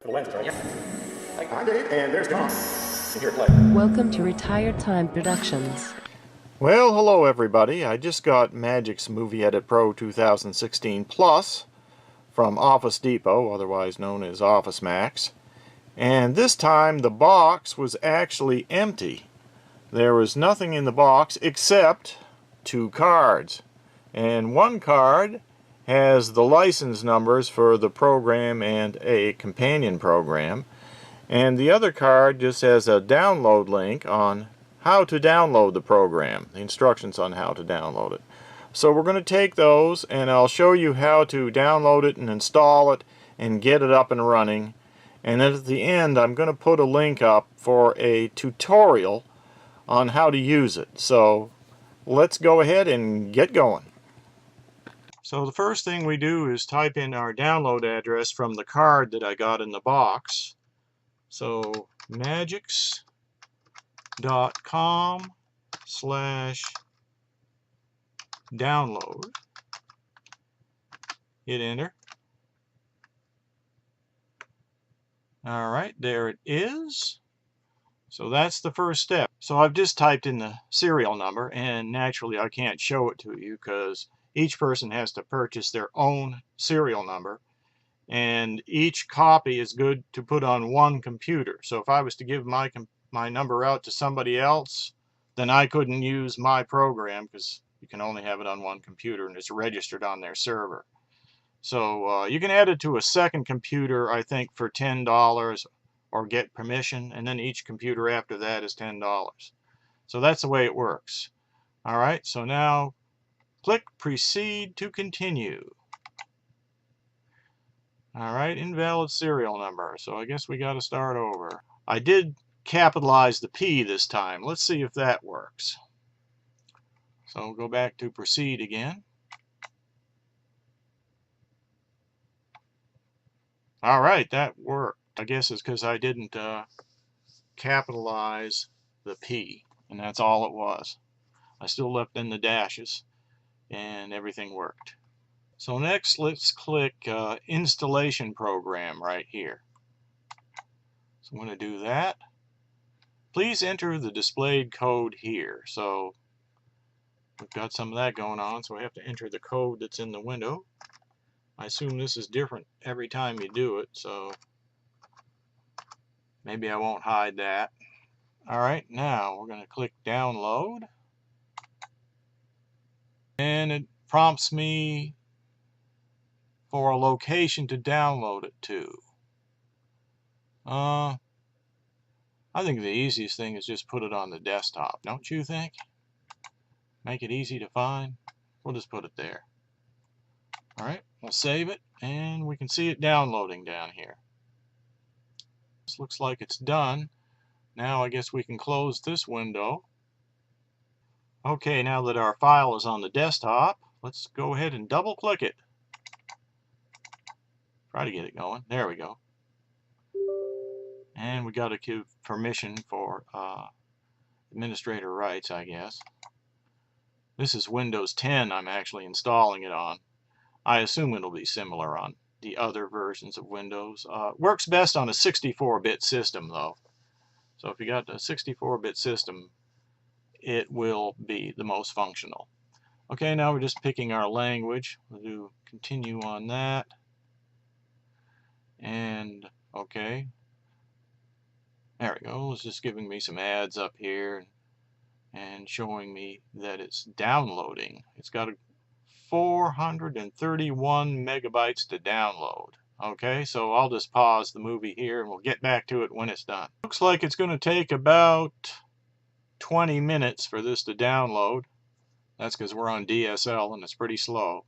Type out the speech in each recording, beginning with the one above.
The lens is right here. I'm Dave, and there's Tom. And here, play. Welcome to Retired Time Productions. Well, hello everybody. I just got Magix Movie Edit Pro 2016 Plus from Office Depot, otherwise known as Office Max. And this time the box was actually empty. There was nothing in the box except 2 cards. And one card has the license numbers for the program and a companion program. And the other card just has a download link on how to download the program, the instructions on how to download it. So we're going to take those and I'll show you how to download it and install it and get it up and running. And then at the end I'm going to put a link up for a tutorial on how to use it. So let's go ahead and get going. So the first thing we do is type in our download address from the card that I got in the box. So magix.com/download. Hit enter. Alright, there it is. So that's the first step. So I've just typed in the serial number, and naturally I can't show it to you because each person has to purchase their own serial number, and each copy is good to put on one computer. So if I was to give my number out to somebody else, then I couldn't use my program because you can only have it on one computer and it's registered on their server. So you can add it to a second computer, I think, for $10 or get permission, and then each computer after that is $10. So that's the way it works. Alright, so now click Proceed to Continue. Alright, invalid serial number, so I guess we got to start over. I did capitalize the P this time. Let's see if that works. So we'll go back to Proceed again. Alright, that worked. I guess it's because I didn't capitalize the P, and that's all it was. I still left in the dashes, and everything worked. So next, let's click Installation Program right here. So I'm going to do that. Please enter the displayed code here. So we've got some of that going on, so we have to enter the code that's in the window. I assume this is different every time you do it, so maybe I won't hide that. Alright, now we're going to click Download. And it prompts me for a location to download it to. I think the easiest thing is just put it on the desktop, don't you think? Make it easy to find. We'll just put it there. Alright, we'll save it, and we can see it downloading down here. This looks like it's done. Now I guess we can close this window. Okay, now that our file is on the desktop, let's go ahead and double click it. Try to get it going. There we go. And we got to give permission for administrator rights, I guess. This is Windows 10 I'm actually installing it on. I assume it'll be similar on the other versions of Windows. Works best on a 64-bit system, though. So if you got a 64-bit system, it will be the most functional. Okay, now we're just picking our language. We'll do continue on that. And okay. There we go. It's just giving me some ads up here and showing me that it's downloading. It's got 431 megabytes to download. Okay, so I'll just pause the movie here and we'll get back to it when it's done. Looks like it's going to take about 20 minutes for this to download. That's because we're on DSL and it's pretty slow.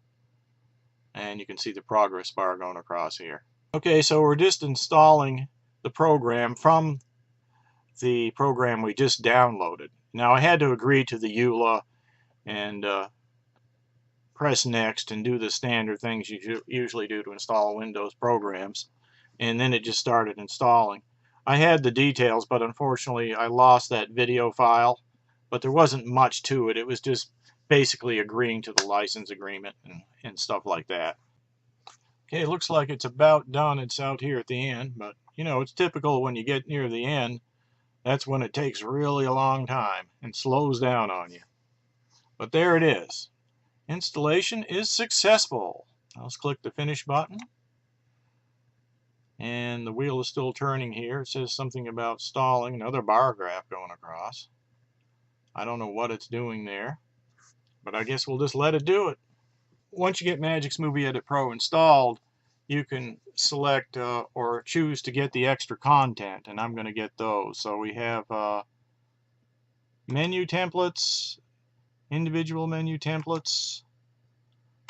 And you can see the progress bar going across here. Okay, so we're just installing the program from the program we just downloaded. Now I had to agree to the EULA and press next and do the standard things you usually do to install Windows programs, and then it just started installing. I had the details, but unfortunately I lost that video file, but there wasn't much to it. It was just basically agreeing to the license agreement and stuff like that. Okay, it looks like it's about done. It's out here at the end, but you know, it's typical when you get near the end, that's when it takes really a long time and slows down on you. But there it is. Installation is successful. Let's click the finish button. And the wheel is still turning here. It says something about stalling, another bar graph going across. I don't know what it's doing there, but I guess we'll just let it do it. Once you get Magix Movie Edit Pro installed, you can select or choose to get the extra content, and I'm going to get those. So we have menu templates, individual menu templates,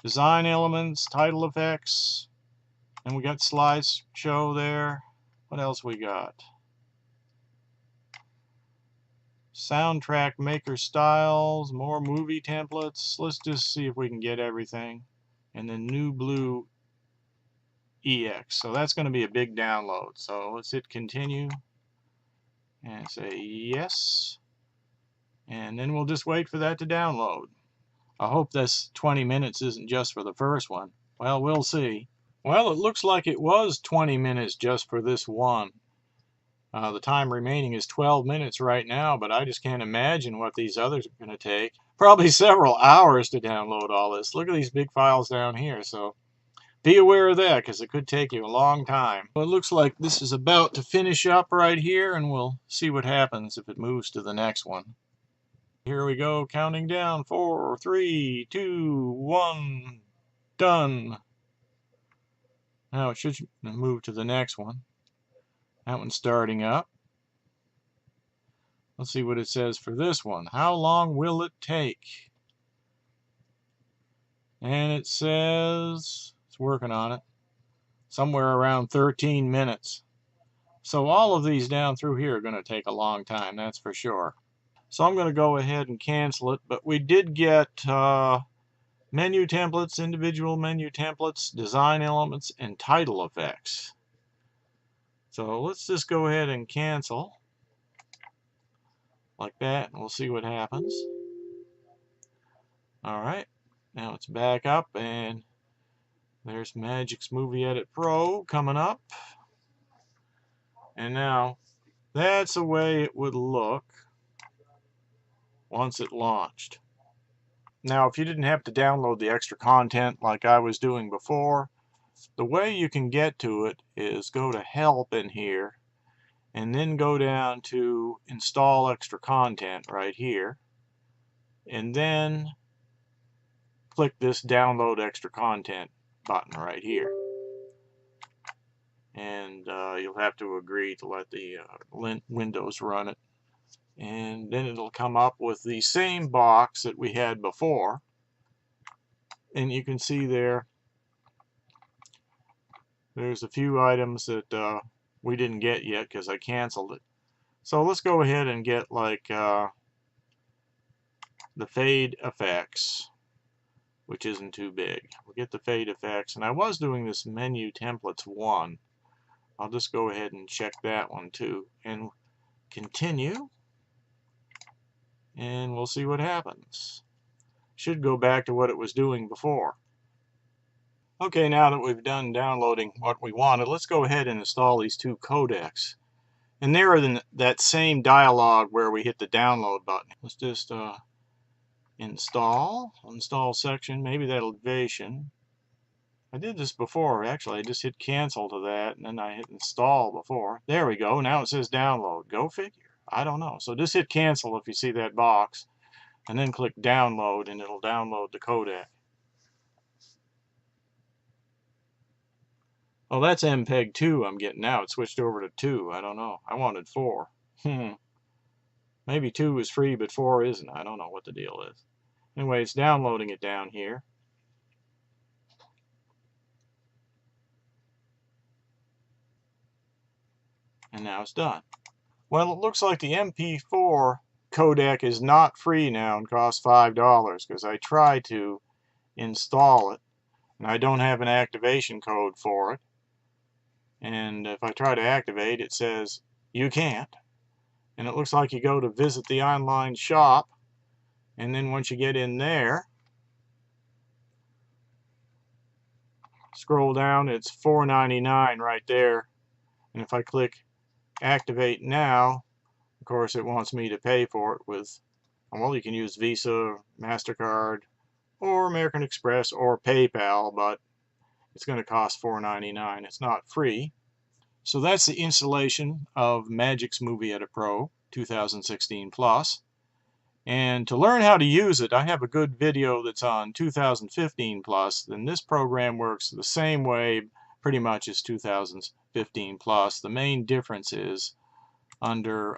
design elements, title effects, and we got slideshow there. What else we got? Soundtrack maker styles, more movie templates. Let's just see if we can get everything. And then new blue EX. So that's going to be a big download. So let's hit continue and say yes. And then we'll just wait for that to download. I hope this 20 minutes isn't just for the first one. Well, we'll see. Well, it looks like it was 20 minutes just for this one. The time remaining is 12 minutes right now, but I just can't imagine what these others are going to take. Probably several hours to download all this. Look at these big files down here, so be aware of that because it could take you a long time. Well, it looks like this is about to finish up right here, and we'll see what happens if it moves to the next one. Here we go, counting down. 4, 3, 2, 1, done. Now it should move to the next one. That one's starting up. Let's see what it says for this one. How long will it take? And it says, it's working on it, somewhere around 13 minutes. So all of these down through here are going to take a long time, that's for sure. So I'm going to go ahead and cancel it, but we did get menu templates, individual menu templates, design elements, and title effects. So let's just go ahead and cancel like that, and we'll see what happens. Alright, now it's back up, and there's Magix Movie Edit Pro coming up. And now that's the way it would look once it launched. Now, if you didn't have to download the extra content like I was doing before, the way you can get to it is go to Help in here, and then go down to Install Extra Content right here, and then click this Download Extra Content button right here. And you'll have to agree to let the Windows run it. And then it'll come up with the same box that we had before. And you can see there's a few items that we didn't get yet because I canceled it. So let's go ahead and get like the fade effects, which isn't too big. We'll get the fade effects, and I was doing this menu templates 1. I'll just go ahead and check that one too and continue, and we'll see what happens. Should go back to what it was doing before. Okay, now that we've done downloading what we wanted, let's go ahead and install these 2 codecs. And they're in that same dialog where we hit the download button. Let's just install section, maybe that'll Ovation. I did this before, actually. I just hit cancel to that, and then I hit install before. There we go. Now it says download. Go figure. I don't know. So just hit cancel if you see that box, and then click download, and it'll download the codec. Oh, that's MPEG 2 I'm getting now. It switched over to 2. I don't know. I wanted 4. Maybe 2 is free, but 4 isn't. I don't know what the deal is. Anyway, it's downloading it down here. And now it's done. Well, it looks like the MP4 codec is not free now and costs $5 because I tried to install it and I don't have an activation code for it. And if I try to activate, it says you can't. And it looks like you go to visit the online shop, and then once you get in there, scroll down, it's $4.99 right there. And if I click activate now, of course it wants me to pay for it with, well, you can use Visa, MasterCard, or American Express, or PayPal, but it's going to cost $4.99. It's not free. So that's the installation of Magix Movie Edit Pro 2016 Plus. And to learn how to use it, I have a good video that's on 2015 Plus. Then this program works the same way pretty much as 2015 Plus. The main difference is under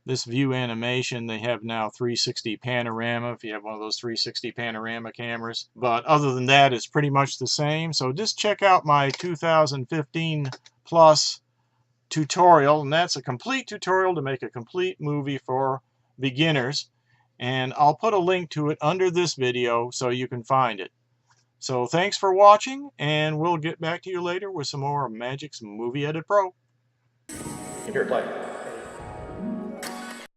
this view animation, they have now 360 panorama, if you have one of those 360 panorama cameras. But other than that, it's pretty much the same. So just check out my 2015 Plus tutorial, and that's a complete tutorial to make a complete movie for beginners. And I'll put a link to it under this video so you can find it. So thanks for watching, and we'll get back to you later with some more Magix Movie Edit Pro. Computer play.